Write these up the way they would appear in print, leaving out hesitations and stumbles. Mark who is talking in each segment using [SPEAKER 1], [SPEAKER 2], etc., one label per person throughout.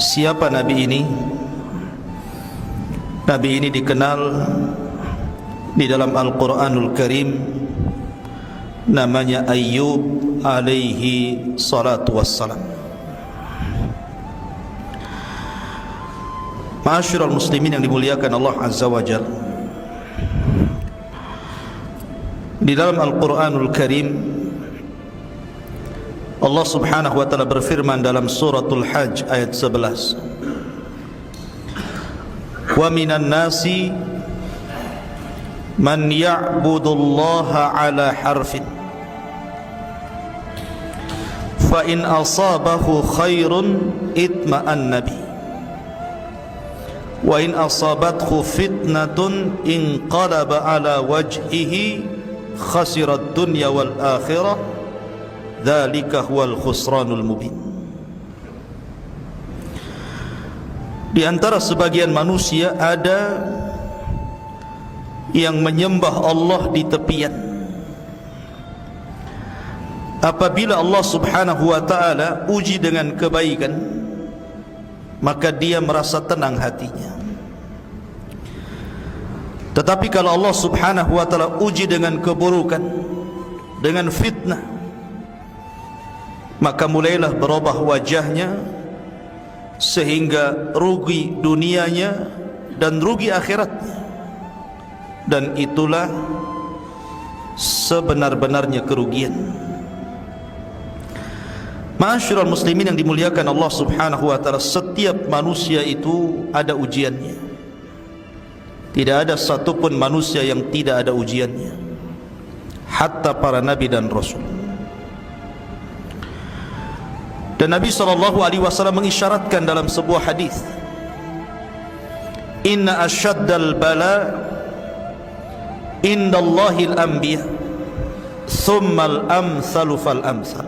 [SPEAKER 1] Siapa Nabi ini? Nabi ini dikenal di dalam Al-Quranul Karim, namanya Ayyub alaihi salatu wassalam. Ma'asyiral muslimin yang dimuliakan Allah Azza wa Jalla, di dalam Al-Quranul Karim Allah subhanahu wa ta'ala berfirman dalam suratul Hajj ayat 11, wa minan nasi man ya'budullaha ala harfin fa in asabahu khairun itma'anna bi wa in asabathu fitnatun inqalaba ala wajhihi khasirat dunya wal akhirah dzalika huwal khusranul mubin. Di antara sebagian manusia ada yang menyembah Allah di tepian. Apabila Allah subhanahu wa ta'ala uji dengan kebaikan, maka dia merasa tenang hatinya. Tetapi kalau Allah subhanahu wa ta'ala uji dengan keburukan, dengan fitnah, maka mulailah berubah wajahnya, sehingga rugi dunianya dan rugi akhiratnya. Dan itulah sebenar-benarnya kerugian. Ma'asyiral muslimin yang dimuliakan Allah subhanahu wa ta'ala, setiap manusia itu ada ujiannya. Tidak ada satupun manusia yang tidak ada ujiannya, hatta para nabi dan rasul. Dan Nabi SAW mengisyaratkan dalam sebuah hadis, inna asyaddal bala indallahil anbiya thummal amsalu fal amsal.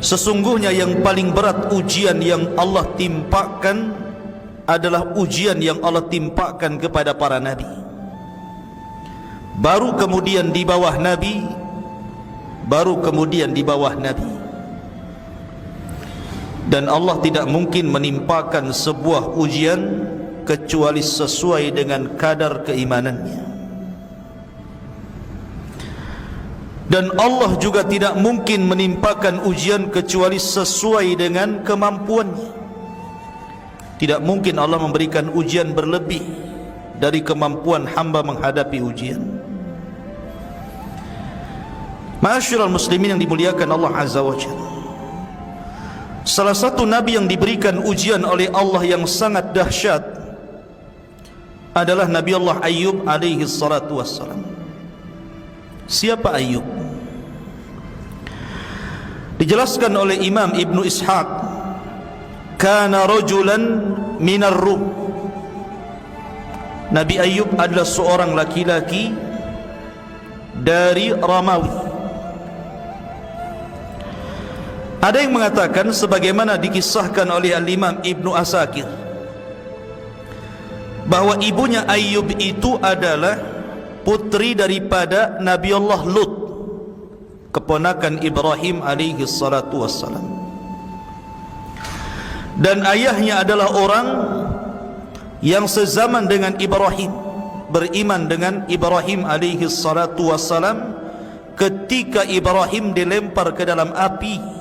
[SPEAKER 1] Sesungguhnya yang paling berat ujian yang Allah timpakan adalah ujian yang Allah timpakan kepada para nabi, baru kemudian di bawah nabi, baru kemudian di bawah nabi. Dan Allah tidak mungkin menimpakan sebuah ujian kecuali sesuai dengan kadar keimanannya. Dan Allah juga tidak mungkin menimpakan ujian kecuali sesuai dengan kemampuannya. Tidak mungkin Allah memberikan ujian berlebih dari kemampuan hamba menghadapi ujian. Ma'asyiral muslimin yang dimuliakan Allah Azza wa Jalla, salah satu nabi yang diberikan ujian oleh Allah yang sangat dahsyat adalah Nabi Allah Ayyub alaihi salatu wassalam. Siapa Ayyub? Dijelaskan oleh Imam Ibnu Ishaq, kana rajulan minar Rum. Nabi Ayyub adalah seorang laki-laki dari Romawi. Ada yang mengatakan sebagaimana dikisahkan oleh Al-Imam Ibnu Asakir, bahwa ibunya Ayyub itu adalah putri daripada Nabi Allah Lut, keponakan Ibrahim alaihi salatu wassalam. Dan ayahnya adalah orang yang sezaman dengan Ibrahim, beriman dengan Ibrahim alaihi salatu wassalam ketika Ibrahim dilempar ke dalam api,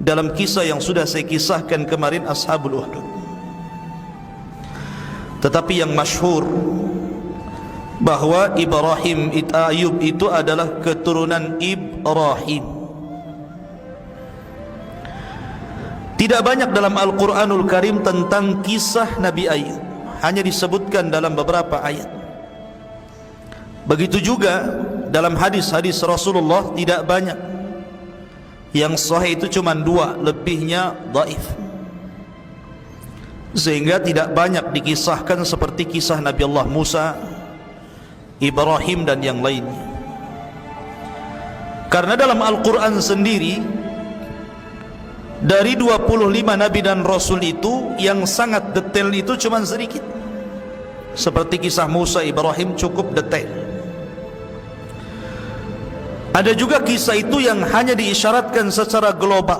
[SPEAKER 1] dalam kisah yang sudah saya kisahkan kemarin, Ashabul Uhdud. Tetapi yang masyhur bahwa Ayyub itu adalah keturunan Ibrahim. Tidak banyak dalam Al-Quranul Karim tentang kisah Nabi Ayyub, hanya disebutkan dalam beberapa ayat. Begitu juga dalam hadis-hadis Rasulullah tidak banyak. Yang sahih itu cuma 2, lebihnya dhaif. Sehingga tidak banyak dikisahkan seperti kisah Nabi Allah Musa, Ibrahim dan yang lainnya. Karena dalam Al-Quran sendiri, dari 25 Nabi dan Rasul itu, yang sangat detail itu cuma sedikit. Seperti kisah Musa, Ibrahim cukup detail. Ada juga kisah itu yang hanya diisyaratkan secara global,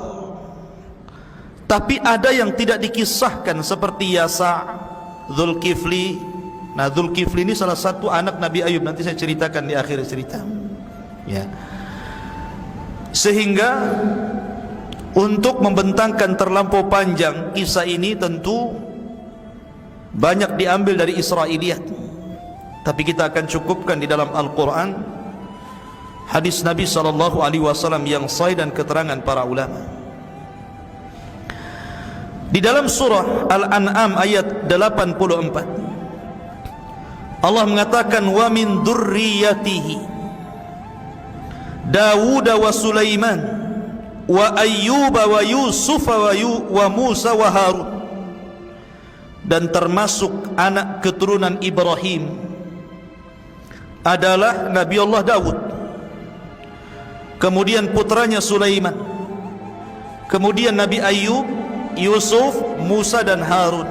[SPEAKER 1] Tapi ada yang tidak dikisahkan seperti Yasa', Zulkifli. Nah, Zulkifli ini salah satu anak Nabi Ayub, nanti saya ceritakan di akhir cerita. Ya. Sehingga untuk membentangkan terlampau panjang kisah ini tentu banyak diambil dari Israiliyat. Tapi kita akan cukupkan di dalam Al-Quran, hadis Nabi SAW yang sahih dan keterangan para ulama. Di dalam surah Al-An'am ayat 84, Allah mengatakan, wa min dzurriyyatihi Dawud wa Sulaiman wa Ayyub wa Yusuf wa Musa wa Harun. Dan termasuk anak keturunan Ibrahim adalah Nabi Allah Dawud, kemudian putranya Sulaiman, kemudian Nabi Ayyub, Yusuf, Musa dan Harun.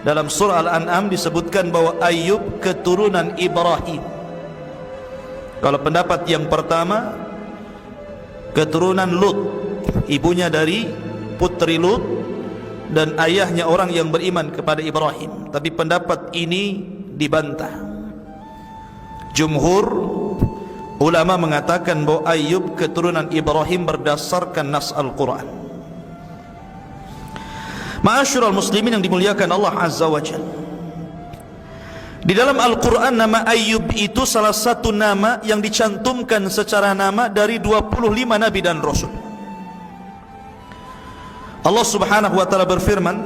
[SPEAKER 1] Dalam surah Al-An'am disebutkan bahwa Ayyub keturunan Ibrahim. Kalau pendapat yang pertama, keturunan Lut, ibunya dari putri Lut dan ayahnya orang yang beriman kepada Ibrahim. Tapi pendapat ini dibantah. Jumhur ulama mengatakan bahwa Ayyub keturunan Ibrahim berdasarkan nas Al-Quran. Ma'asyiral muslimin yang dimuliakan Allah Azza wa Jalla, di dalam Al-Quran nama Ayyub itu salah satu nama yang dicantumkan secara nama dari 25 Nabi dan Rasul. Allah subhanahu wa ta'ala berfirman,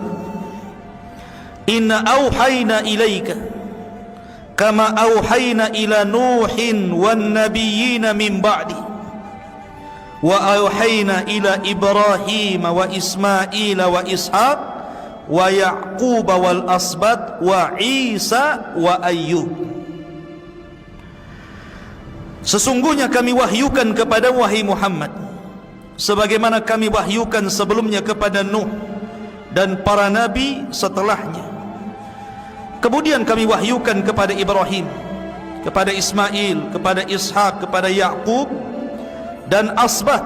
[SPEAKER 1] inna awhayna ilaika kama awhayna ila Nuhin wan nabiyyina min ba'di wa awhayna ila Ibrahim wa Ismail wa Ishaq wa Ya'qub wal asbat wa Isa wa Ayyub. Sesungguhnya kami wahyukan kepada wahai Muhammad sebagaimana kami wahyukan sebelumnya kepada Nuh dan para nabi setelahnya. Kemudian kami wahyukan kepada Ibrahim, kepada Ismail, kepada Ishaq, kepada Ya'qub dan Asbat,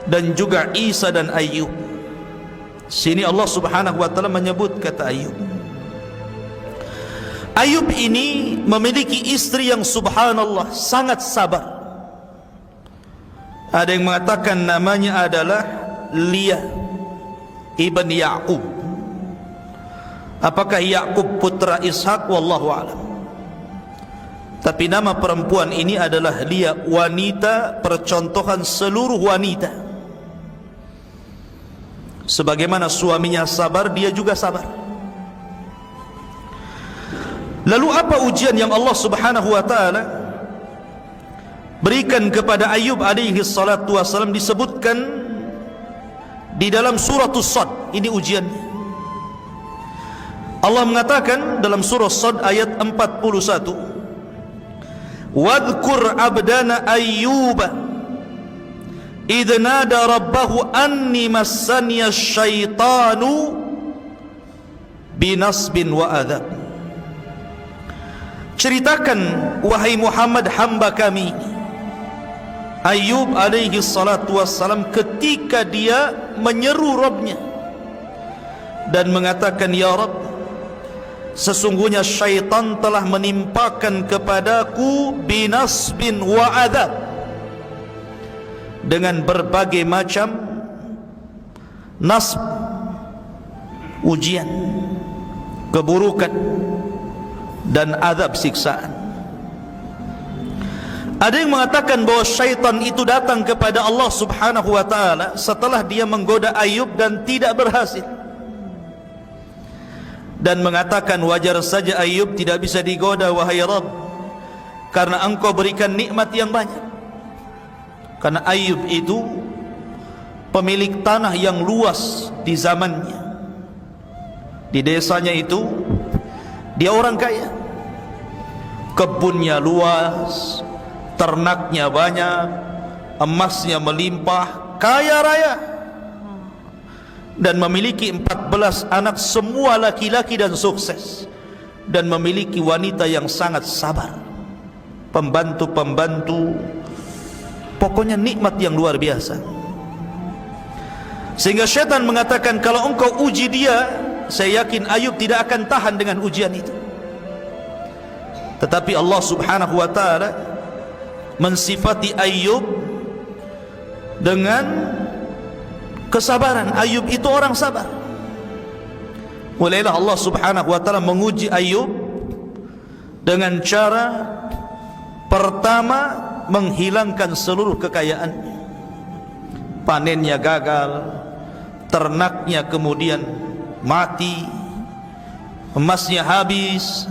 [SPEAKER 1] dan juga Isa dan Ayyub. Sini Allah subhanahu wa ta'ala menyebut kata Ayyub. Ayyub ini memiliki istri yang subhanallah sangat sabar. Ada yang mengatakan namanya adalah Liyah ibn Ya'qub. Apakah Ya'qub putra Ishaq? Wallahu a'lam. Tapi nama perempuan ini adalah Liyah, wanita percontohan seluruh wanita. Sebagaimana suaminya sabar, dia juga sabar. Lalu apa ujian yang Allah subhanahu wa ta'ala berikan kepada Ayyub alaihi salatu wassalam? Disebutkan di dalam surah As-Sad. Ini ujiannya. Allah mengatakan dalam surah As-Sad ayat 41, wadhkur abdana Ayyuba idh nada rabbahu anni massaniya syaitanu binasbin wa adab. Ceritakan wahai Muhammad hamba kami Ayyub alaihi salatu wassalam ketika dia menyeru Rabbnya dan mengatakan, ya Rabb, sesungguhnya syaitan telah menimpakan kepadaku binasbin wa adab, dengan berbagai macam nasb, ujian, keburukan dan azab siksaan. Ada yang mengatakan bahwa syaitan itu datang kepada Allah subhanahu wa ta'ala setelah dia menggoda Ayyub dan tidak berhasil, dan mengatakan, wajar saja Ayyub tidak bisa digoda wahai Rabb, karena engkau berikan nikmat yang banyak. Karena Ayyub itu pemilik tanah yang luas di zamannya. Di desanya itu dia orang kaya, kebunnya luas, ternaknya banyak, emasnya melimpah, kaya raya, dan memiliki 14 anak, semua laki-laki dan sukses, dan memiliki wanita yang sangat sabar, pembantu-pembantu, pokoknya nikmat yang luar biasa. Sehingga syaitan mengatakan, kalau engkau uji dia, saya yakin Ayub tidak akan tahan dengan ujian itu. Tetapi Allah subhanahu wa ta'ala mensifati Ayub dengan kesabaran. Ayub itu orang sabar. Mulailah Allah subhanahu wa ta'ala menguji Ayub dengan cara pertama, menghilangkan seluruh kekayaan. Panennya gagal, ternaknya kemudian mati, emasnya habis,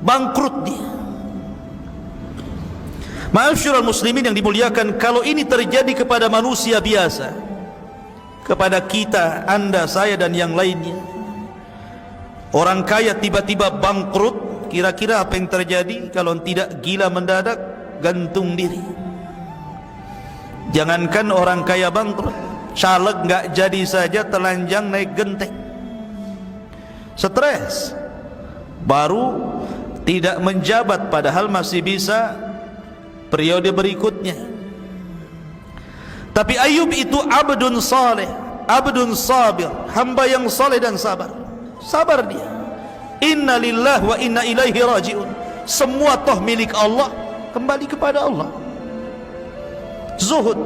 [SPEAKER 1] bangkrut dia. Ma'asyiral muslimin yang dimuliakan, kalau ini terjadi kepada manusia biasa, kepada kita, anda, saya dan yang lainnya, orang kaya tiba-tiba bangkrut, kira-kira apa yang terjadi? Kalau tidak gila mendadak, gantung diri. Jangankan orang kaya bangkrut, caleg nggak jadi saja telanjang naik genteng, stres, baru tidak menjabat padahal masih bisa periode berikutnya. Tapi Ayub itu abdun saleh, abdun sabir, hamba yang saleh dan sabar. Sabar dia. Inna lillahi wa inna ilaihi raji'un. Semua toh milik Allah, kembali kepada Allah. Zuhud,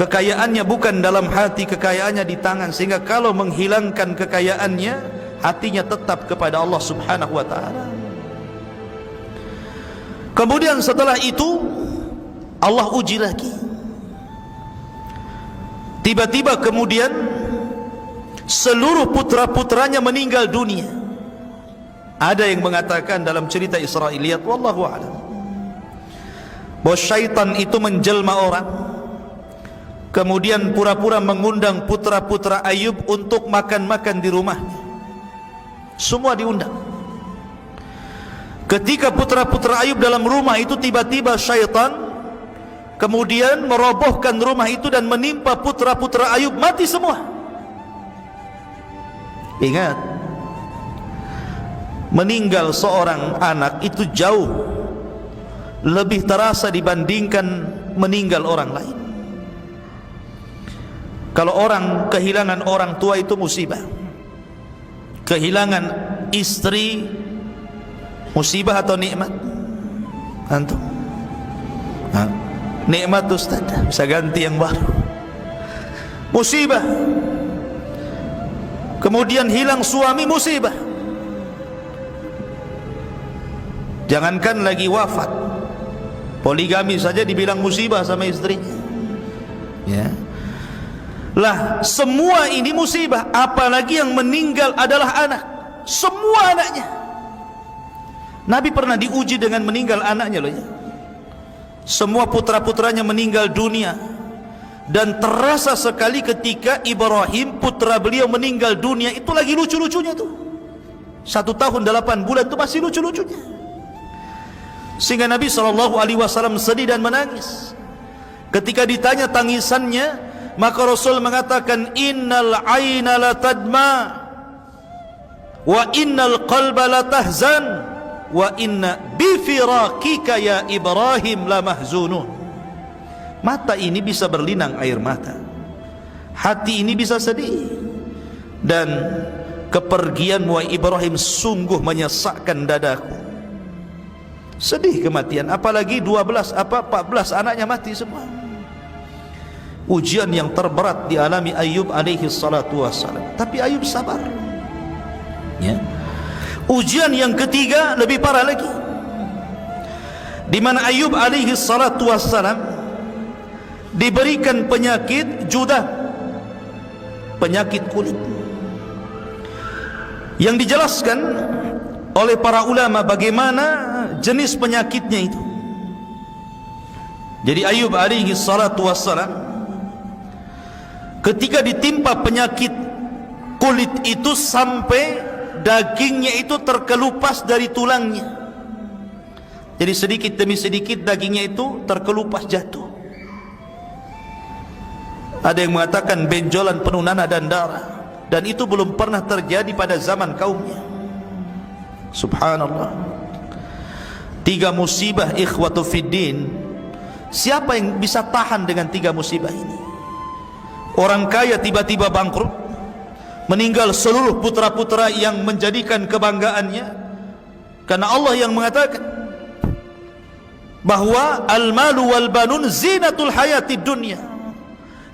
[SPEAKER 1] kekayaannya bukan dalam hati, kekayaannya di tangan. Sehingga kalau menghilangkan kekayaannya, hatinya tetap kepada Allah subhanahu wa ta'ala. Kemudian setelah itu Allah uji lagi. Tiba-tiba kemudian seluruh putra-putranya meninggal dunia. Ada yang mengatakan dalam cerita Israiliyat, wallahu a'lam, bahwa syaitan itu menjelma orang, kemudian pura-pura mengundang putra-putra Ayub untuk makan-makan di rumahnya. Semua diundang. Ketika putra-putra Ayub dalam rumah itu, tiba-tiba syaitan kemudian merobohkan rumah itu dan menimpa putra-putra Ayub, mati semua. Ingat, meninggal seorang anak itu jauh lebih terasa dibandingkan meninggal orang lain. Kalau orang kehilangan orang tua itu musibah, kehilangan istri musibah atau nikmat? Antum? Nikmat Ustaz, bisa ganti yang baru. Musibah. Kemudian hilang suami, musibah. Jangankan lagi wafat, poligami saja dibilang musibah sama istrinya. Ya. Lah, semua ini musibah, apalagi yang meninggal adalah anak. Semua anaknya. Nabi pernah diuji dengan meninggal anaknya loh ya. Semua putra-putranya meninggal dunia. Dan terasa sekali ketika Ibrahim putra beliau meninggal dunia, itu lagi lucu-lucunya tuh. 1 tahun 8 bulan itu masih lucu-lucunya. Sehingga Nabi SAW sedih dan menangis. Ketika ditanya tangisannya, maka Rasul mengatakan, innal aina la tadma wa innal qalba la tahzan wa inna bifiraqika ya Ibrahim la mahzunun. Mata ini bisa berlinang air mata, hati ini bisa sedih, dan kepergian wahai Ibrahim sungguh menyesakkan dadaku. Sedih kematian, apalagi 14 anaknya mati semua. Ujian yang terberat dialami Ayub alaihi salatu wassalam. Tapi Ayub sabar ya. Ujian yang ketiga lebih parah lagi, di mana Ayub alaihi salatu wassalam diberikan penyakit judah, penyakit kulit, yang dijelaskan oleh para ulama bagaimana jenis penyakitnya itu. Jadi Ayub alaihi salatu wassalam ketika ditimpa penyakit kulit itu, sampai dagingnya itu terkelupas dari tulangnya. Jadi sedikit demi sedikit dagingnya itu terkelupas jatuh. Ada yang mengatakan benjolan penuh nanah dan darah, dan itu belum pernah terjadi pada zaman kaumnya. Subhanallah. 3 musibah ikhwatu fiddin. Siapa yang bisa tahan dengan 3 musibah ini? Orang kaya tiba-tiba bangkrut, meninggal seluruh putra-putra yang menjadikan kebanggaannya. Karena Allah yang mengatakan bahwa al-malu wal banun zinatul hayati dunya.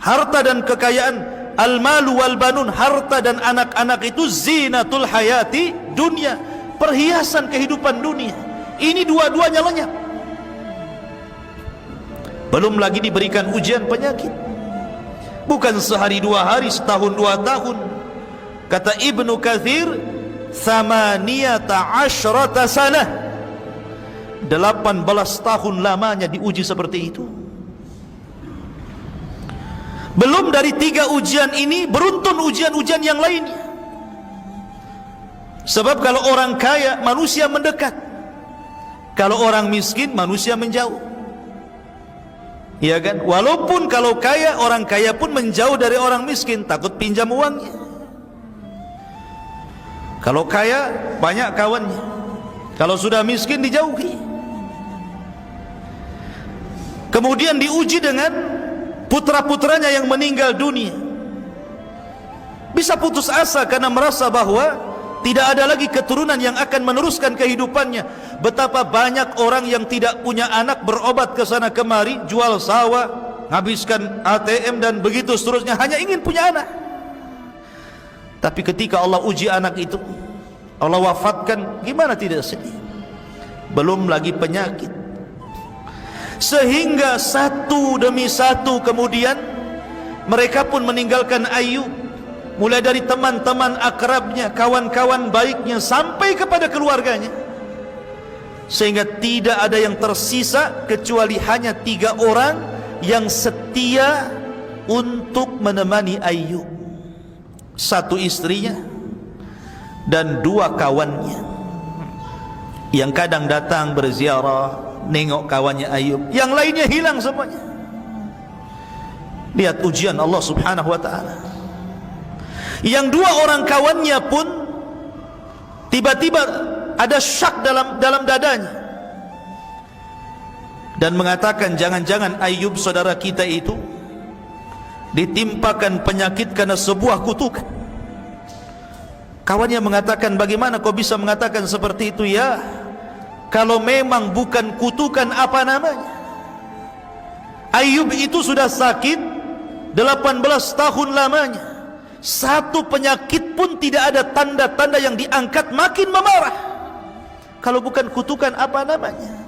[SPEAKER 1] Harta dan kekayaan, al-malu wal banun, harta dan anak-anak itu zinatul hayati dunya, perhiasan kehidupan dunia. Ini dua-duanya lenyap. Belum lagi diberikan ujian penyakit, bukan sehari dua hari, setahun dua tahun. Kata Ibnu Katsir, 18 sanah, 18 tahun lamanya diuji seperti itu. Belum dari 3 ujian ini, beruntun ujian-ujian yang lainnya. Sebab kalau orang kaya, manusia mendekat. Kalau orang miskin, manusia menjauh. Ya kan? Walaupun kalau kaya, orang kaya pun menjauh dari orang miskin, takut pinjam uangnya. Kalau kaya, banyak kawannya. Kalau sudah miskin, dijauhi. Kemudian diuji dengan putra-putranya yang meninggal dunia. Bisa putus asa karena merasa bahwa tidak ada lagi keturunan yang akan meneruskan kehidupannya. Betapa banyak orang yang tidak punya anak, berobat ke sana kemari, jual sawah, habiskan ATM dan begitu seterusnya, hanya ingin punya anak. Tapi ketika Allah uji anak itu, Allah wafatkan, gimana tidak sedih? Belum lagi penyakit. Sehingga satu demi satu kemudian mereka pun meninggalkan Ayub, mulai dari teman-teman akrabnya, kawan-kawan baiknya, sampai kepada keluarganya. Sehingga tidak ada yang tersisa kecuali hanya 3 orang yang setia untuk menemani Ayub. 1 istrinya dan 2 kawannya yang kadang datang berziarah, nengok kawannya Ayub. Yang lainnya hilang semuanya. Lihat ujian Allah subhanahu wa ta'ala. Yang 2 orang kawannya pun tiba-tiba ada syak dalam dadanya dan mengatakan, jangan-jangan Ayub saudara kita itu ditimpakan penyakit karena sebuah kutukan. Kawannya mengatakan, bagaimana kau bisa mengatakan seperti itu? Ya, kalau memang bukan kutukan, apa namanya? Ayub itu sudah sakit 18 tahun lamanya. 1 penyakit pun tidak ada tanda-tanda yang diangkat, makin memarah. Kalau bukan kutukan, apa namanya?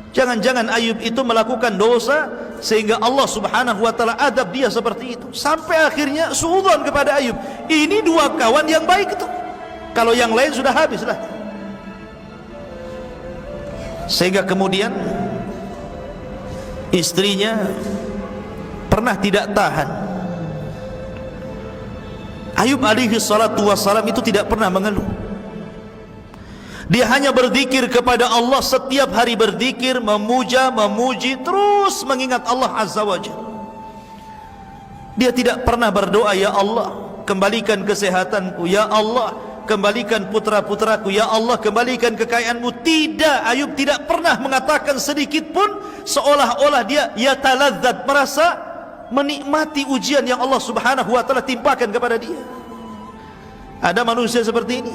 [SPEAKER 1] Jangan-jangan Ayub itu melakukan dosa sehingga Allah subhanahu wa ta'ala adab dia seperti itu. Sampai akhirnya suudzon kepada Ayub. Ini 2 kawan yang baik itu, kalau yang lain sudah habislah. Sehingga kemudian istrinya pernah tidak tahan. Ayub alaihi salatu wassalam itu tidak pernah mengeluh. Dia hanya berzikir kepada Allah, setiap hari berzikir, memuja, memuji, terus mengingat Allah azza wa jalla. Dia tidak pernah berdoa, ya Allah kembalikan kesehatanku, ya Allah kembalikan putra-putraku, ya Allah kembalikan kekayaanmu. Tidak, Ayub tidak pernah mengatakan sedikit pun seolah-olah dia yataladzat, merasa menikmati ujian yang Allah subhanahu wa ta'ala timpakan kepada dia. Ada manusia seperti ini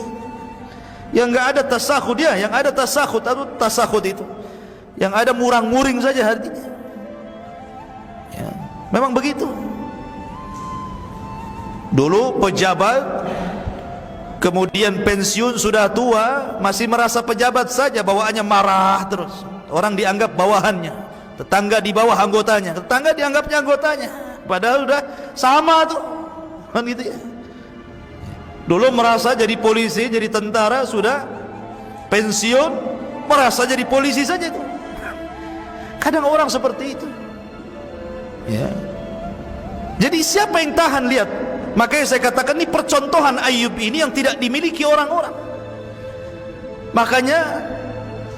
[SPEAKER 1] yang enggak ada tasakhud dia, yang ada tasakhud atau tasakhud itu yang ada murang-muring saja hatinya. Ya, memang begitu. Dulu pejabat, kemudian pensiun, sudah tua, masih merasa pejabat saja, bawaannya marah terus. Orang dianggap bawahannya, tetangga di bawah anggotanya, tetangga dianggapnya anggotanya, padahal sudah sama tuh, kan gitu ya. Dulu merasa jadi polisi, jadi tentara, sudah pensiun merasa jadi polisi saja itu. Kadang orang seperti itu. Ya. Jadi siapa yang tahan? Lihat. Makanya saya katakan ini percontohan Ayub ini yang tidak dimiliki orang-orang. Makanya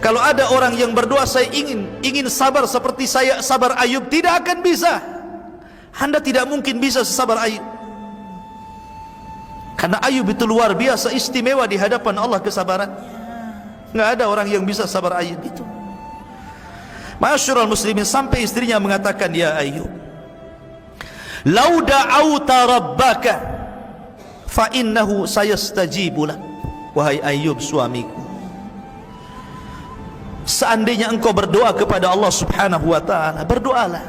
[SPEAKER 1] kalau ada orang yang berdoa, saya ingin sabar seperti saya sabar Ayub, tidak akan bisa. Anda tidak mungkin bisa sesabar Ayub. Karena Ayub itu luar biasa istimewa di hadapan Allah kesabarannya. Nggak ada orang yang bisa sabar Ayub itu. Ma'asyiral muslimin, sampai istrinya mengatakan, ya Ayub, "Lau da'auta rabbaka fa innahu sayastajibu lak." Wahai Ayub suamiku, seandainya engkau berdoa kepada Allah Subhanahu wa taala, berdoalah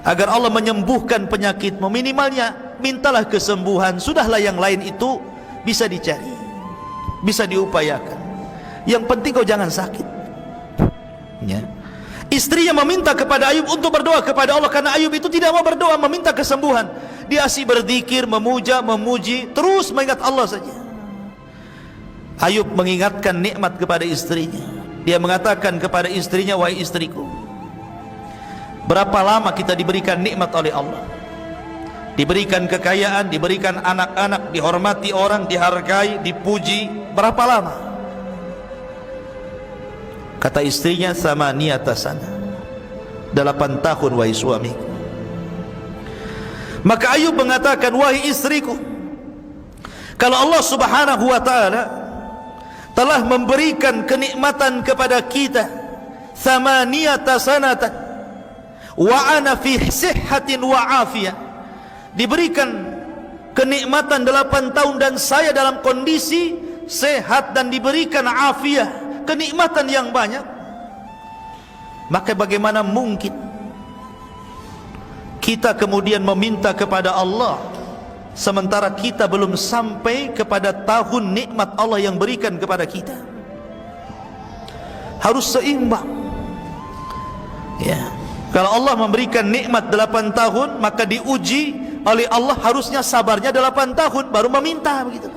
[SPEAKER 1] agar Allah menyembuhkan penyakitmu. Minimalnya mintalah kesembuhan. Sudahlah yang lain itu bisa dicari, bisa diupayakan. Yang penting kau jangan sakit. Ya. Istrinya meminta kepada Ayub untuk berdoa kepada Allah, karena Ayub itu tidak mau berdoa meminta kesembuhan. Dia asyik berzikir, memuja, memuji, terus mengingat Allah saja. Ayub mengingatkan nikmat kepada istrinya. Dia mengatakan kepada istrinya, "Wahai istriku, berapa lama kita diberikan nikmat oleh Allah, diberikan kekayaan, diberikan anak-anak, dihormati orang, dihargai, dipuji. Berapa lama?" Kata istrinya, "Thamaniyata sana." 8 tahun wahai suamiku. Maka Ayub mengatakan, "Wahai istriku, kalau Allah Subhanahu wa ta'ala telah memberikan kenikmatan kepada kita, thamaniyata sanatan wa ana fi sihhatin wa afiyah, diberikan kenikmatan 8 tahun dan saya dalam kondisi sehat dan diberikan afiyah, kenikmatan yang banyak, maka bagaimana mungkin kita kemudian meminta kepada Allah sementara kita belum sampai kepada tahun nikmat Allah yang berikan kepada kita?" Harus seimbang. Ya. Kalau Allah memberikan nikmat 8 tahun, maka diuji oleh Allah harusnya sabarnya 8 tahun baru meminta, begitu.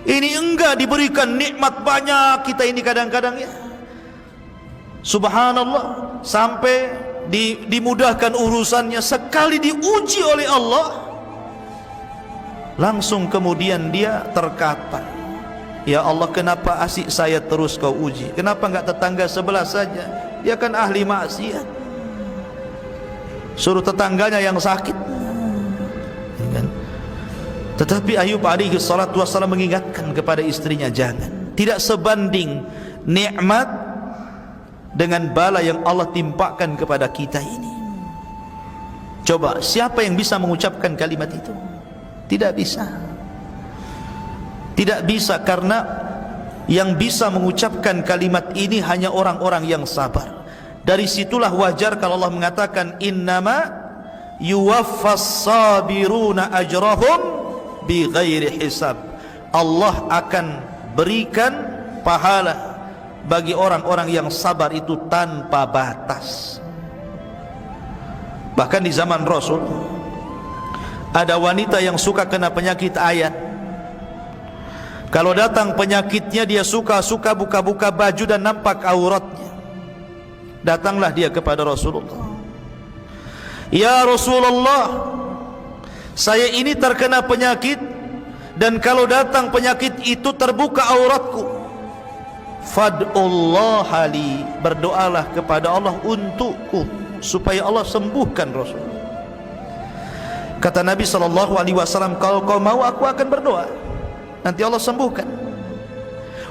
[SPEAKER 1] Ini enggak, diberikan nikmat banyak, kita ini kadang-kadang ya, subhanallah, sampai dimudahkan urusannya, sekali diuji oleh Allah langsung kemudian dia terkata, "Ya Allah, kenapa asyik saya terus kau uji? Kenapa enggak tetangga sebelah saja? Dia kan ahli maksiat. Suruh tetangganya yang sakit." Tetapi Ayub alaihi salatu wassalam mengingatkan kepada istrinya, jangan. Tidak sebanding nikmat dengan bala yang Allah timpakan kepada kita ini. Coba, siapa yang bisa mengucapkan kalimat itu? Tidak bisa. Tidak bisa, karena yang bisa mengucapkan kalimat ini hanya orang-orang yang sabar. Dari situlah wajar kalau Allah mengatakan, "Innama yuwaffas sabiruna ajrahum bighairi hisab." Allah akan berikan pahala bagi orang-orang yang sabar itu tanpa batas. Bahkan di zaman Rasul ada wanita yang suka kena penyakit ayan. Kalau datang penyakitnya, dia suka buka-buka baju dan nampak auratnya. Datanglah dia kepada Rasulullah, "Ya Rasulullah, saya ini terkena penyakit, dan kalau datang penyakit itu terbuka auratku. Fad'ullaha li, berdoalah kepada Allah untukku supaya Allah sembuhkan." Rasul kata Nabi SAW, "Kalau kau mau, aku akan berdoa, nanti Allah sembuhkan.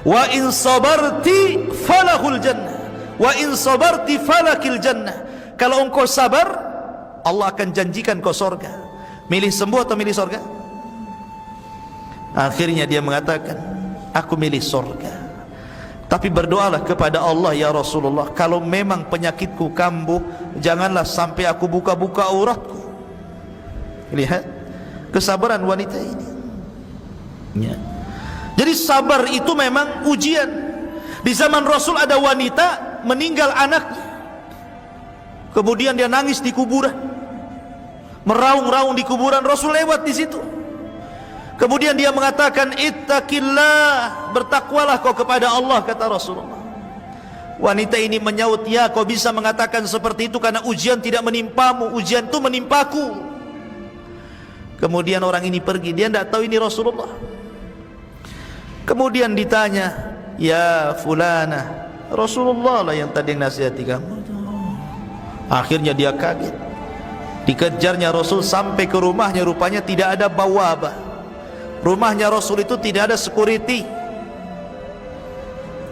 [SPEAKER 1] Wa in sabarti falahul jannah, wa in sabarti falakil jannah." Kalau engkau sabar, Allah akan janjikan kau surga. Milih sembuh atau milih surga? Akhirnya dia mengatakan, "Aku milih surga. Tapi berdoalah kepada Allah, ya Rasulullah, kalau memang penyakitku kambuh, janganlah sampai aku buka-buka auratku." Lihat kesabaran wanita ini ya. Jadi sabar itu memang ujian. Di zaman Rasul ada wanita meninggal anaknya, kemudian dia nangis di kuburan, meraung-raung di kuburan. Rasul lewat di situ, kemudian dia mengatakan, "Ittaqillah, bertakwalah kau kepada Allah," kata Rasulullah. Wanita ini menyaut, "Ya, kau bisa mengatakan seperti itu karena ujian tidak menimpamu, ujian itu menimpaku." Kemudian orang ini pergi, dia tidak tahu ini Rasulullah. Kemudian ditanya, "Ya fulana, Rasulullah lah yang tadi nasihati kamu." Akhirnya dia kaget. Dikejarnya Rasul sampai ke rumahnya, rupanya tidak ada bawabah. Rumahnya Rasul itu tidak ada security,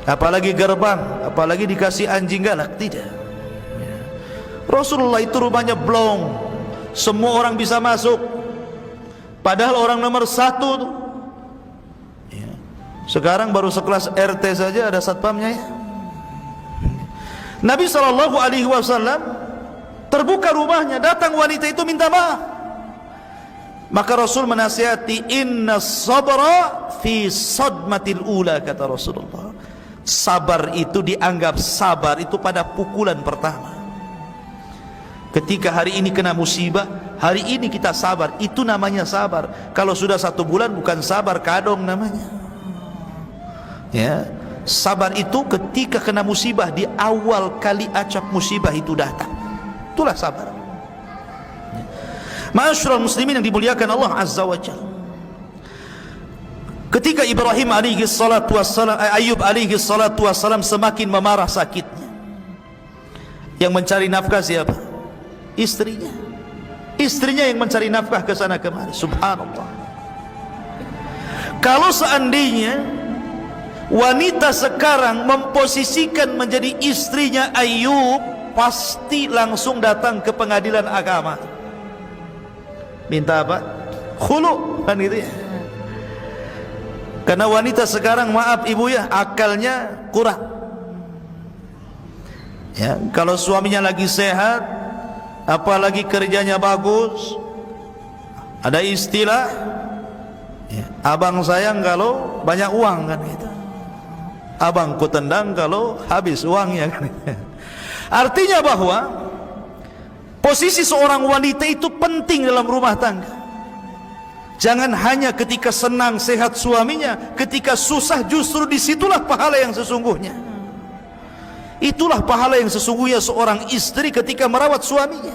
[SPEAKER 1] apalagi gerbang, apalagi dikasih anjing galak, tidak. Rasulullah itu rumahnya blong, semua orang bisa masuk, padahal orang nomor 1 tuh. Ya. Sekarang baru sekelas RT saja ada satpamnya ya. Nabi SAW terbuka rumahnya, datang wanita itu minta maaf. Maka Rasul menasihati, inna sabra fi sadmatil ula, kata Rasulullah. Sabar itu dianggap sabar itu pada pukulan pertama. Ketika hari ini kena musibah, hari ini kita sabar, itu namanya sabar. Kalau sudah 1 bulan bukan sabar, kadong namanya. Ya, sabar itu ketika kena musibah, di awal kali acap musibah itu datang, itulah sabar. Ma'asyiral muslimin yang dimuliakan Allah Azza wa Jalla, ketika Ibrahim alaihi salatu wassalam, Ayub alaihi salatu wassalam semakin memarah sakitnya, yang mencari nafkah siapa? Istrinya. Istrinya yang mencari nafkah ke sana kemari. Subhanallah. Kalau seandainya wanita sekarang memposisikan menjadi istrinya Ayub, pasti langsung datang ke pengadilan agama. Minta apa? Khulu, kan gitu ya. Karena wanita sekarang, maaf ibu ya, akalnya kurang. Ya, kalau suaminya lagi sehat, apalagi kerjanya bagus, ada istilah ya, abang sayang kalau banyak uang, kan gitu. Abang ku tendang kalau habis uangnya, kan. Artinya bahwa posisi seorang wanita itu penting dalam rumah tangga. Jangan hanya ketika senang sehat suaminya, ketika susah justru disitulah pahala yang sesungguhnya. Itulah pahala yang sesungguhnya seorang istri ketika merawat suaminya.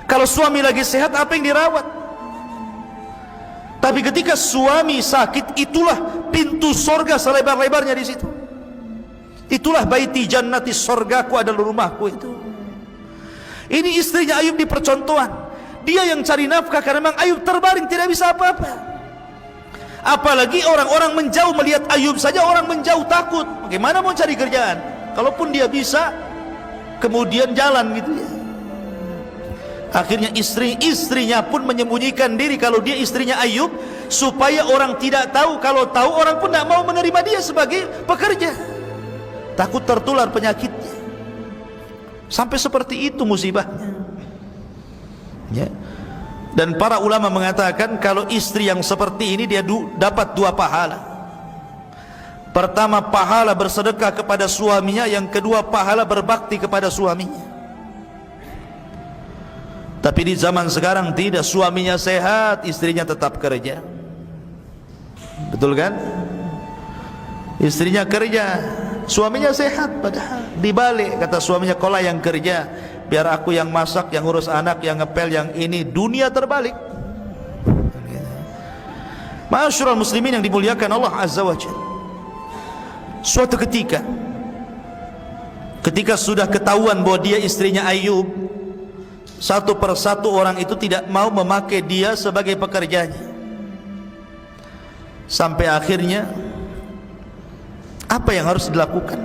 [SPEAKER 1] Kalau suami lagi sehat, apa yang dirawat? Tapi ketika suami sakit, itulah pintu sorga selebar-lebarnya di situ. Itulah baiti jannati, sorgaku adalah rumahku itu. Ini istrinya Ayub dipercontohan. Dia yang cari nafkah karena memang Ayub terbaring tidak bisa apa-apa. Apalagi orang-orang menjauh melihat Ayub saja, orang menjauh takut. Bagaimana mau cari kerjaan? Kalaupun dia bisa, kemudian jalan gitu ya. Akhirnya istrinya pun menyembunyikan diri kalau dia istrinya Ayub, supaya orang tidak tahu. Kalau tahu, orang pun tidak mau menerima dia sebagai pekerja, takut tertular penyakitnya. Sampai seperti itu musibahnya ya. Dan para ulama mengatakan kalau istri yang seperti ini dia dapat 2 pahala. Pertama, pahala bersedekah kepada suaminya. Yang kedua, pahala berbakti kepada suaminya. Tapi di zaman sekarang tidak, suaminya sehat, istrinya tetap kerja. Betul kan? Istrinya kerja, suaminya sehat, padahal dibalik kata suaminya, kola yang kerja, biar aku yang masak, yang urus anak, yang ngepel, yang ini. Dunia terbalik. Ma'asyiral muslimin yang dimuliakan Allah Azza wa Jalla, suatu ketika sudah ketahuan bahwa dia istrinya Ayub, satu persatu orang itu tidak mau memakai dia sebagai pekerjanya. Sampai akhirnya apa yang harus dilakukan?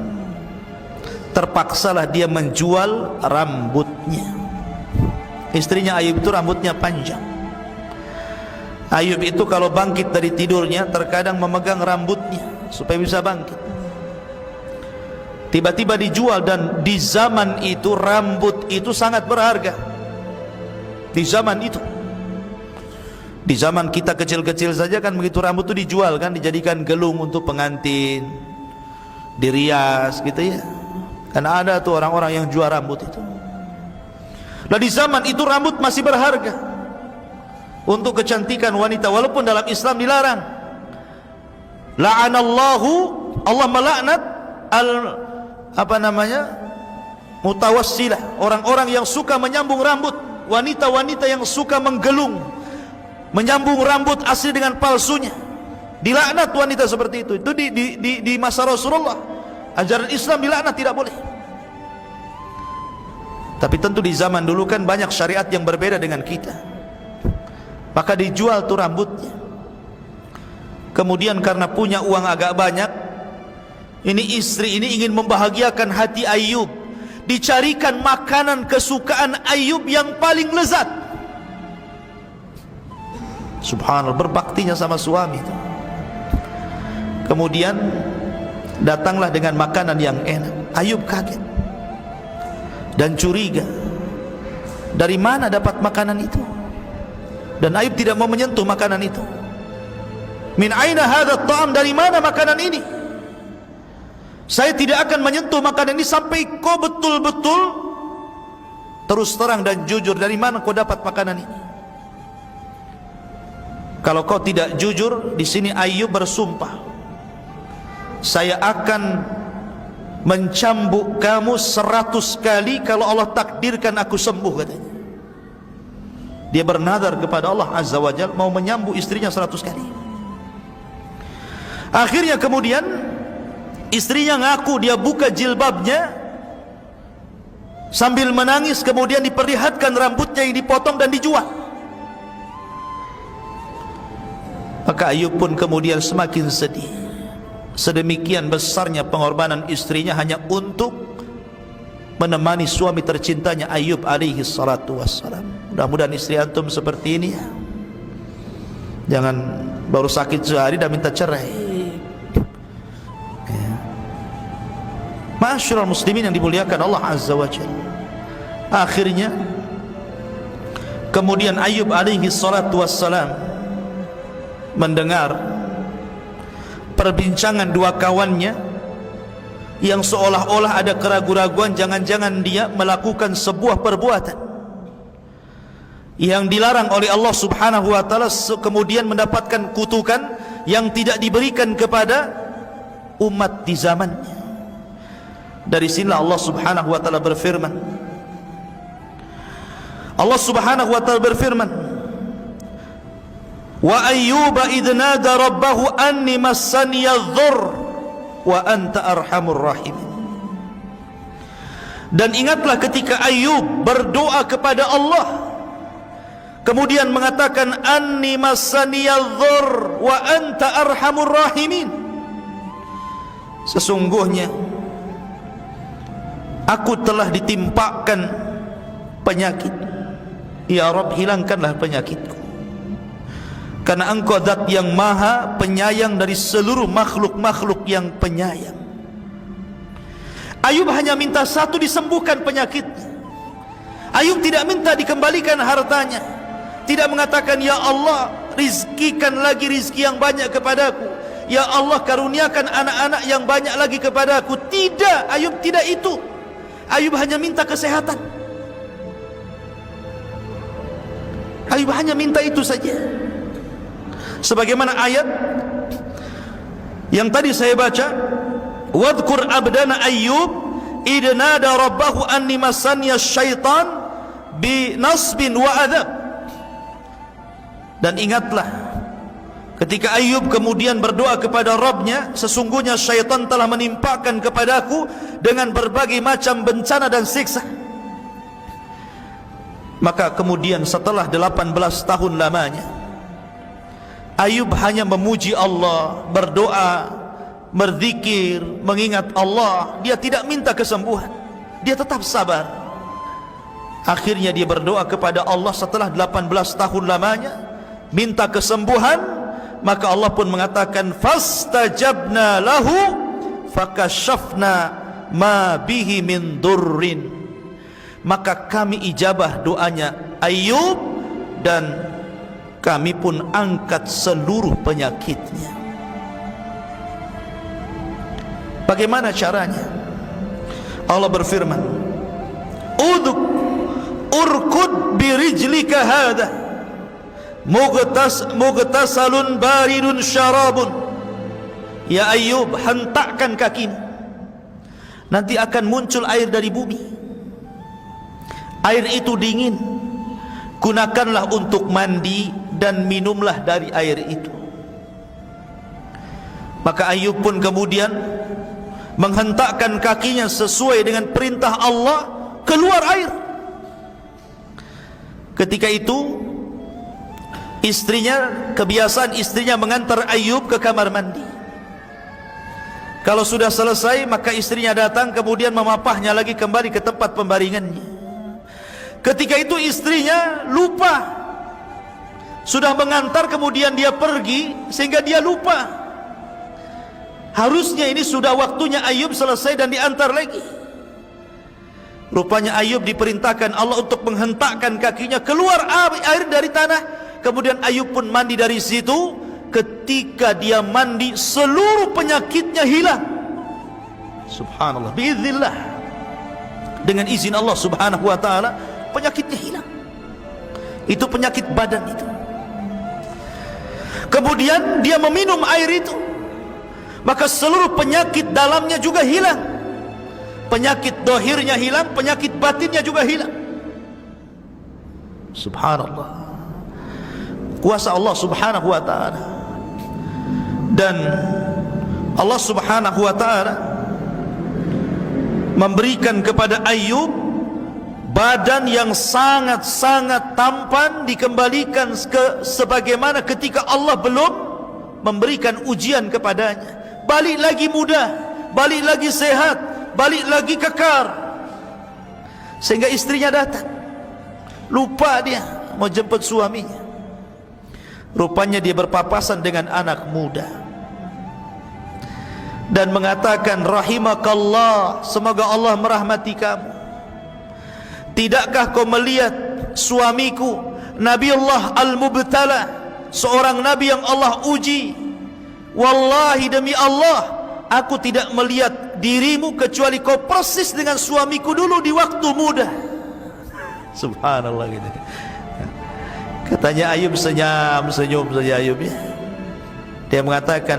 [SPEAKER 1] Terpaksalah dia menjual rambutnya. Istrinya Ayub itu rambutnya panjang. Ayub itu kalau bangkit dari tidurnya terkadang memegang rambutnya supaya bisa bangkit. Tiba-tiba dijual, dan di zaman itu rambut itu sangat berharga. Di zaman itu, di zaman kita kecil-kecil saja kan begitu, rambut itu dijual kan, dijadikan gelung untuk pengantin, dirias gitu ya. Karena ada tuh orang-orang yang jual rambut itu. Nah di zaman itu rambut masih berharga untuk kecantikan wanita, walaupun dalam Islam dilarang. La'anallahu, Allah melaknat mutawassilah, orang-orang yang suka menyambung rambut, wanita-wanita yang suka menggelung, menyambung rambut asli dengan palsunya. Dilaknat wanita seperti itu. Itu di masa Rasulullah, ajaran Islam dilaknat, tidak boleh. Tapi tentu di zaman dulu kan banyak syariat yang berbeda dengan kita, maka dijual tuh rambutnya. Kemudian karena punya uang agak banyak, ini istri ini ingin membahagiakan hati Ayub. dicarikan makanan kesukaan Ayub yang paling lezat. Subhanallah, berbaktinya sama suami itu. Kemudian datanglah dengan makanan yang enak. Ayub kaget dan curiga, dari mana dapat makanan itu? Dan Ayub tidak mau menyentuh makanan itu. Min aina hadha at-ta'am, dari mana makanan ini? Saya tidak akan menyentuh makanan ini sampai kau betul-betul terus terang dan jujur, dari mana kau dapat makanan ini. Kalau kau tidak jujur, di sini Ayub bersumpah, saya akan mencambuk kamu 100 kali kalau Allah takdirkan aku sembuh, katanya. Dia bernadar kepada Allah Azza wa Jalla mau menyambuk istrinya 100 kali. Akhirnya kemudian istrinya ngaku, dia buka jilbabnya sambil menangis, kemudian diperlihatkan rambutnya yang dipotong dan dijual. Maka Ayub pun kemudian semakin sedih. Sedemikian besarnya pengorbanan istrinya hanya untuk menemani suami tercintanya Ayub alaihi salatu wassalam. Mudah-mudahan istri antum seperti ini ya. Jangan baru sakit sehari dah minta cerai ya. Ma'asyiral muslimin yang dimuliakan Allah Azza wa Jalla. Akhirnya kemudian Ayub alaihi salatu wassalam mendengar perbincangan dua kawannya yang seolah-olah ada keraguan-raguan, jangan-jangan dia melakukan sebuah perbuatan yang dilarang oleh Allah Subhanahu wa taala, kemudian mendapatkan kutukan yang tidak diberikan kepada umat di zamannya. Dari sinilah Allah Subhanahu wa taala berfirman. Allah Subhanahu wa taala berfirman, wa ayyuba idh nada rabbahu anni massaniya dhurr wa anta arhamur rahimin. Dan ingatlah ketika Ayub berdoa kepada Allah, kemudian mengatakan anni massaniya dhurr wa anta arhamur rahimin, sesungguhnya aku telah ditimpakan penyakit, ya Rabb hilangkanlah penyakitku, karena engkau zat yang maha penyayang dari seluruh makhluk-makhluk yang penyayang. Ayub hanya minta satu, disembuhkan penyakitnya. Ayub tidak minta dikembalikan hartanya, tidak mengatakan ya Allah rizkikan lagi rizki yang banyak kepadaku, ya Allah karuniakan anak-anak yang banyak lagi kepadaku. Tidak, Ayub tidak itu. Ayub hanya minta kesehatan. Ayub hanya minta itu saja. Sebagaimana ayat yang tadi saya baca, wadhkur abdana Ayyub idh nada rabbahu anni massaniya syaitan bi nasbin wa adab. Dan ingatlah ketika Ayub kemudian berdoa kepada Rabbnya, sesungguhnya syaitan telah menimpakan kepadaku dengan berbagai macam bencana dan siksa. Maka kemudian setelah 18 tahun lamanya, Ayub hanya memuji Allah, berdoa, berzikir, mengingat Allah. Dia tidak minta kesembuhan, dia tetap sabar. Akhirnya dia berdoa kepada Allah setelah 18 tahun lamanya, minta kesembuhan. Maka Allah pun mengatakan fastajabna lahu fakashafna ma bihi min durrin. Maka kami ijabah doanya Ayub dan kami pun angkat seluruh penyakitnya. Bagaimana caranya? Allah berfirman, uduk urkud birijlika hadha mughtasalun baridun syarabun. Ya Ayub, hentakkan kakimu, nanti akan muncul air dari bumi. Air itu dingin, gunakanlah untuk mandi dan minumlah dari air itu. Maka Ayub pun kemudian menghentakkan kakinya sesuai dengan perintah Allah, keluar air. Ketika itu kebiasaan istrinya mengantar Ayub ke kamar mandi. Kalau sudah selesai, maka istrinya datang kemudian memapahnya lagi kembali ke tempat pembaringannya. Ketika itu istrinya lupa, sudah mengantar kemudian dia pergi sehingga dia lupa. Harusnya ini sudah waktunya Ayub selesai dan diantar lagi. Rupanya Ayub diperintahkan Allah untuk menghentakkan kakinya keluar air dari tanah. Kemudian Ayub pun mandi dari situ. Ketika dia mandi, seluruh penyakitnya hilang. Subhanallah, biiznillah, dengan izin Allah subhanahu wa ta'ala, penyakitnya hilang. Itu penyakit badan itu. Kemudian dia meminum air itu, maka seluruh penyakit dalamnya juga hilang. Penyakit dohirnya hilang, penyakit batinnya juga hilang. Subhanallah, kuasa Allah subhanahu wa ta'ala. Dan Allah subhanahu wa ta'ala memberikan kepada Ayub badan yang sangat-sangat tampan, dikembalikan sebagaimana ketika Allah belum memberikan ujian kepadanya. Balik lagi muda, balik lagi sehat, balik lagi kekar. Sehingga istrinya datang, lupa dia mau jemput suaminya. Rupanya dia berpapasan dengan anak muda dan mengatakan, rahimakallah, semoga Allah merahmati kamu. Tidakkah kau melihat suamiku Nabiullah Al-Mubtala, seorang nabi yang Allah uji? Wallahi, demi Allah, aku tidak melihat dirimu kecuali kau persis dengan suamiku dulu di waktu muda. Subhanallah gitu. Katanya Ayub senyum saja Ayub ya. Dia mengatakan,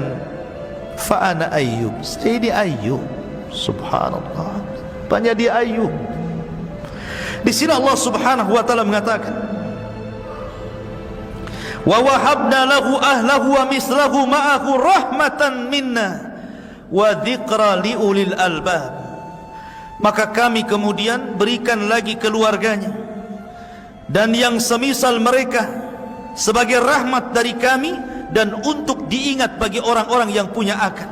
[SPEAKER 1] fa'ana Ayub, saya ini Ayub. Subhanallah, tanya dia Ayub. Di sini Allah subhanahu wa ta'ala mengatakan, wa wahabna lahu ahlahu wa mislahu ma'ahu rahmatan minna wa dzikra liulil albab. Maka kami kemudian berikan lagi keluarganya dan yang semisal mereka sebagai rahmat dari kami dan untuk diingat bagi orang-orang yang punya akal.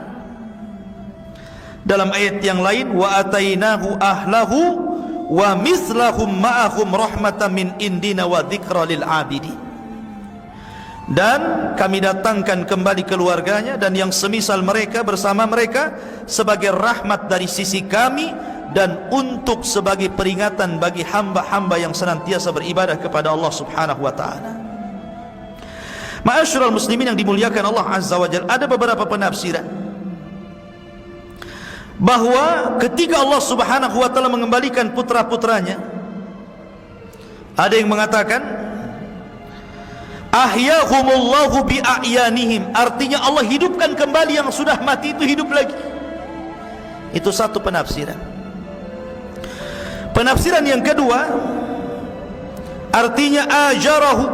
[SPEAKER 1] Dalam ayat yang lain, wa atainahu ahlahu wa mislahum ma'ahum rahmatan min indina wa dzikra lil abidin. Dan kami datangkan kembali keluarganya dan yang semisal mereka bersama mereka sebagai rahmat dari sisi kami dan untuk sebagai peringatan bagi hamba-hamba yang senantiasa beribadah kepada Allah subhanahu wa ta'ala. Ma'asyiral muslimin yang dimuliakan Allah azza wa jalla, ada beberapa penafsiran bahwa ketika Allah subhanahu wa ta'ala mengembalikan putra-putranya, ada yang mengatakan ahyahumullahu bi'a'yanihim, artinya Allah hidupkan kembali yang sudah mati itu hidup lagi. Itu satu penafsiran. Penafsiran yang kedua, artinya ajarahu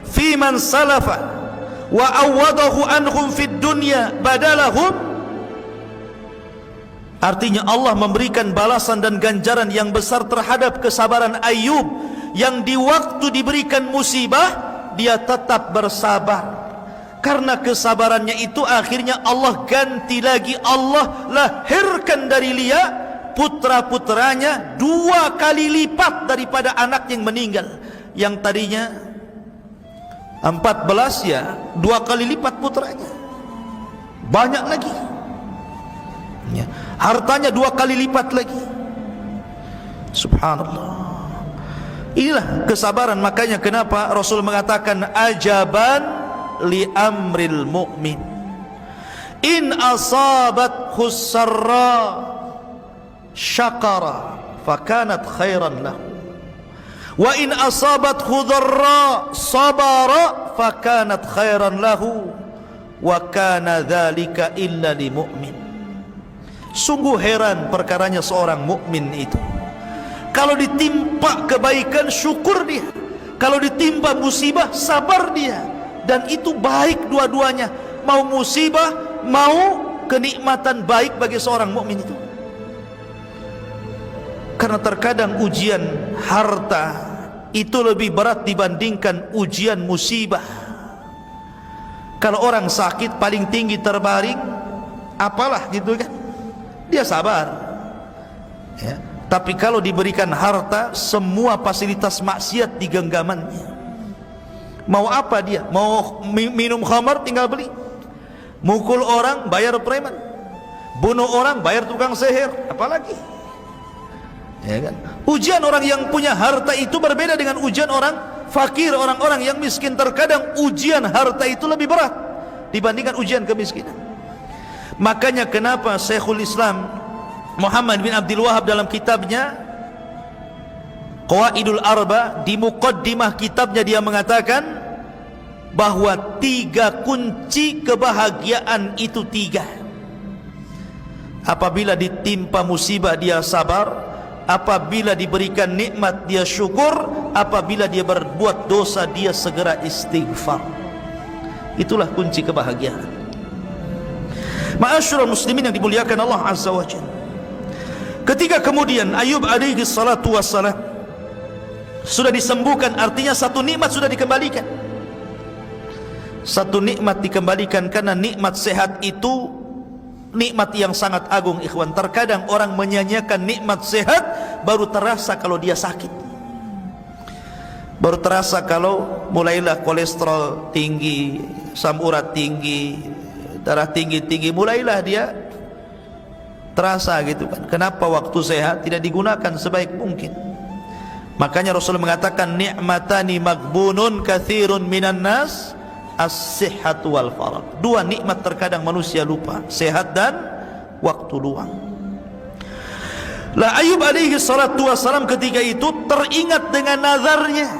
[SPEAKER 1] fi man salafa wa awadahu anhum fid dunya badalahum, artinya Allah memberikan balasan dan ganjaran yang besar terhadap kesabaran Ayub yang di waktu diberikan musibah dia tetap bersabar. Karena kesabarannya itu akhirnya Allah ganti lagi, Allah lahirkan dari dia putra-putranya 2 kali lipat daripada anak yang meninggal. Yang tadinya 14 ya 2 kali lipat putranya, banyak lagi ya, hartanya 2 kali lipat lagi. Subhanallah, inilah kesabaran. Makanya kenapa Rasul mengatakan ajaban li amril mu'min in asabat khusarra syakara fakanat khairan lahu wa in asabat khudharra sabara fakanat khairan lahu wa kana dzalika illa li mu'min. Sungguh heran perkaranya seorang mukmin itu. Kalau ditimpa kebaikan syukur dia, kalau ditimpa musibah sabar dia, dan itu baik dua-duanya, mau musibah mau kenikmatan, baik bagi seorang mukmin itu. Karena terkadang ujian harta itu lebih berat dibandingkan ujian musibah. Kalau orang sakit paling tinggi terbaring, apalah gitu kan, dia sabar ya. Tapi kalau diberikan harta, semua fasilitas maksiat di genggamannya. Mau apa dia? Mau minum khamar, tinggal beli. Mukul orang, bayar preman. Bunuh orang, bayar tukang sihir. Apalagi ya kan? Ujian orang yang punya harta itu berbeda dengan ujian orang fakir, orang-orang yang miskin. Terkadang ujian harta itu lebih berat dibandingkan ujian kemiskinan. Makanya kenapa Syekhul Islam Muhammad bin Abdul Wahab dalam kitabnya Qawaidul Arba, di muqaddimah kitabnya dia mengatakan bahwa 3 kunci kebahagiaan itu 3. Apabila ditimpa musibah dia sabar, apabila diberikan nikmat dia syukur, apabila dia berbuat dosa dia segera istighfar. Itulah kunci kebahagiaan. Ma'asyiral muslimin yang dimuliakan Allah Azza wa Jalla, ketika kemudian Ayub alaihi salatu wassalam sudah disembuhkan, artinya satu nikmat sudah dikembalikan. Satu nikmat dikembalikan, karena nikmat sehat itu nikmat yang sangat agung, ikhwan. Terkadang orang menyanyiakan nikmat sehat baru terasa kalau dia sakit. Baru terasa kalau mulailah kolesterol tinggi, asam urat tinggi, darah tinggi, mulailah dia terasa gitu kan. Kenapa waktu sehat tidak digunakan sebaik mungkin? Makanya Rasul mengatakan ni'matani maghbunun katsirun minan nas, as-sihhatu wal faragh. 2 nikmat terkadang manusia lupa, sehat dan waktu luang. Lah Ayub alaihi salatu wassalam ketika itu teringat dengan nazarnya.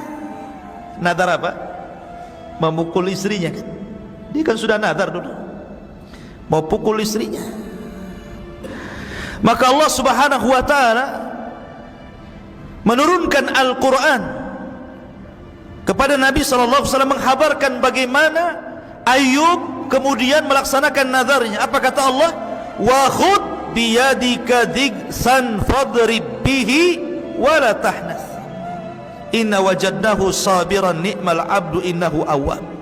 [SPEAKER 1] Nazar apa? Memukul istrinya kan. Dia kan sudah nazar dulu mau pukul istrinya. Maka Allah Subhanahu wa taala menurunkan Al-Qur'an kepada Nabi sallallahu alaihi wasallam menghabarkan bagaimana Ayub kemudian melaksanakan nazarnya. Apa kata Allah? Wa khudh biyadika dhigsan fadrib bihi wa la tahnas inna wajadnahu sabiran ni'mal abdu innahu awwab.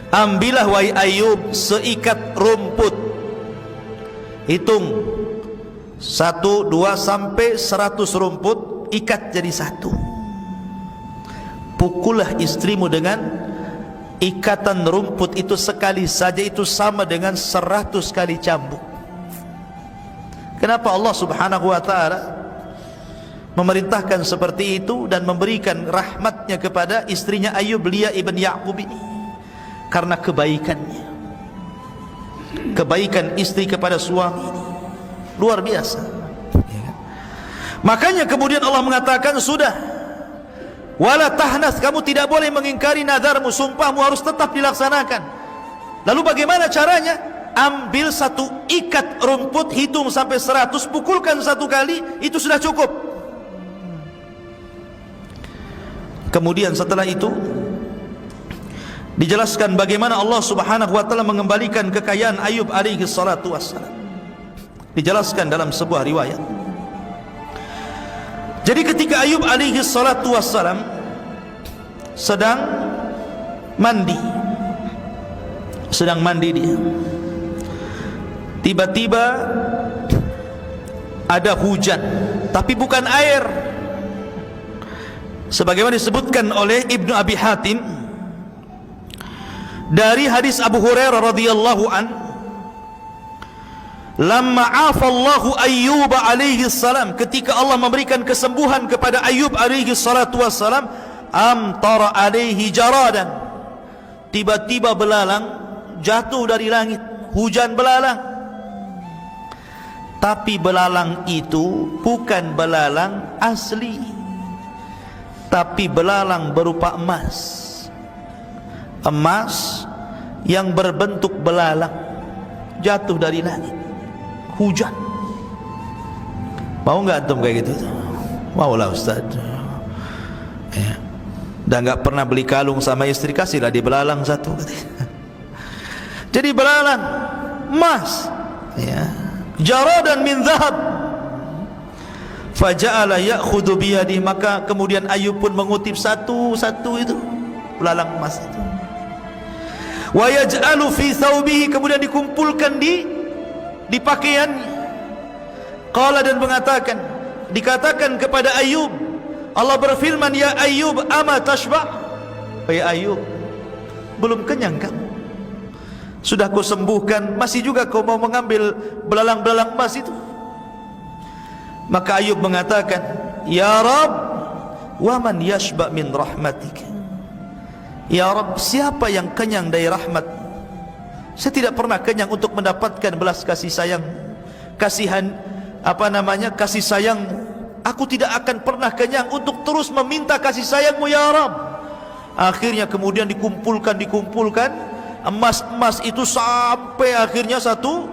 [SPEAKER 1] Ambillah wahai Ayub seikat rumput, hitung 1, 2 sampai 100 rumput, ikat jadi 1. Pukullah istrimu dengan ikatan rumput itu sekali saja, itu sama dengan 100 kali cambuk. Kenapa Allah Subhanahu wa ta'ala memerintahkan seperti itu dan memberikan rahmatnya kepada istrinya Ayub, Lia ibn Ya'qub ini? Karena kebaikannya, kebaikan istri kepada suami ini luar biasa. Makanya kemudian Allah mengatakan, sudah, wala tahnas, kamu tidak boleh mengingkari nazarmu, sumpahmu harus tetap dilaksanakan. Lalu bagaimana caranya? Ambil 1 ikat rumput, hitung sampai 100, pukulkan 1 kali, itu sudah cukup. Kemudian setelah itu dijelaskan bagaimana Allah Subhanahu wa taala mengembalikan kekayaan Ayub alaihi salatu wassalam. Dijelaskan dalam sebuah riwayat. Jadi ketika Ayub alaihi salatu wassalam sedang mandi dia, tiba-tiba ada hujan, tapi bukan air. Sebagaimana disebutkan oleh Ibnu Abi Hatim dari hadis Abu Hurairah radhiyallahu an, lamma afallahu Ayyub alaihi salam, ketika Allah memberikan kesembuhan kepada Ayub alaihi salatu wassalam, amtara alaihi jaradan, tiba-tiba belalang jatuh dari langit, hujan belalang. Tapi belalang itu bukan belalang asli, tapi belalang berupa emas. Emas yang berbentuk belalang jatuh dari langit, hujan. Mau nggak antum kayak gitu? Mau lah Ustaz ya. Dan nggak pernah beli kalung sama istri, kasihlah di belalang 1. Jadi belalang emas ya, jaradan min zahab, faja'ala ya'khudhu biyadihi, maka kemudian Ayub pun mengutip satu-satu itu belalang emas itu. wa yaj'alu fi thawbihi, kemudian dikumpulkan di pakaiannya. Qala, dan mengatakan, dikatakan kepada Ayub, Allah berfirman, ya Ayub, ama tashba', ya Ayub, belum kenyang kamu? Sudah kau sembuhkan, masih juga kau mau mengambil belalang-belalang emas itu? Maka Ayub mengatakan, ya Rabb, wa man yashba' min rahmatika. Ya Rabb, siapa yang kenyang dari rahmat? Saya tidak pernah kenyang untuk mendapatkan belas kasih sayang, kasih sayang. Aku tidak akan pernah kenyang untuk terus meminta kasih sayangmu ya Rabb. Akhirnya kemudian dikumpulkan emas-emas itu sampai akhirnya satu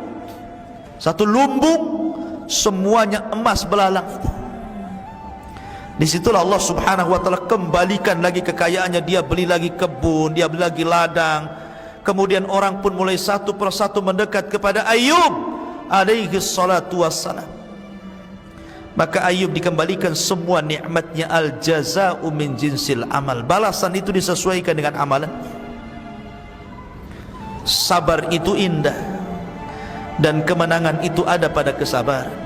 [SPEAKER 1] lumbung, semuanya emas belalang itu. Disitulah Allah subhanahu wa ta'ala kembalikan lagi kekayaannya. Dia beli lagi kebun, dia beli lagi ladang. Kemudian orang pun mulai satu persatu mendekat kepada Ayub alaihi salatu wassalam. Maka Ayub dikembalikan semua nikmatnya. Al jaza'u min jinsil amal, balasan itu disesuaikan dengan amalan. Sabar itu indah, dan kemenangan itu ada pada kesabaran.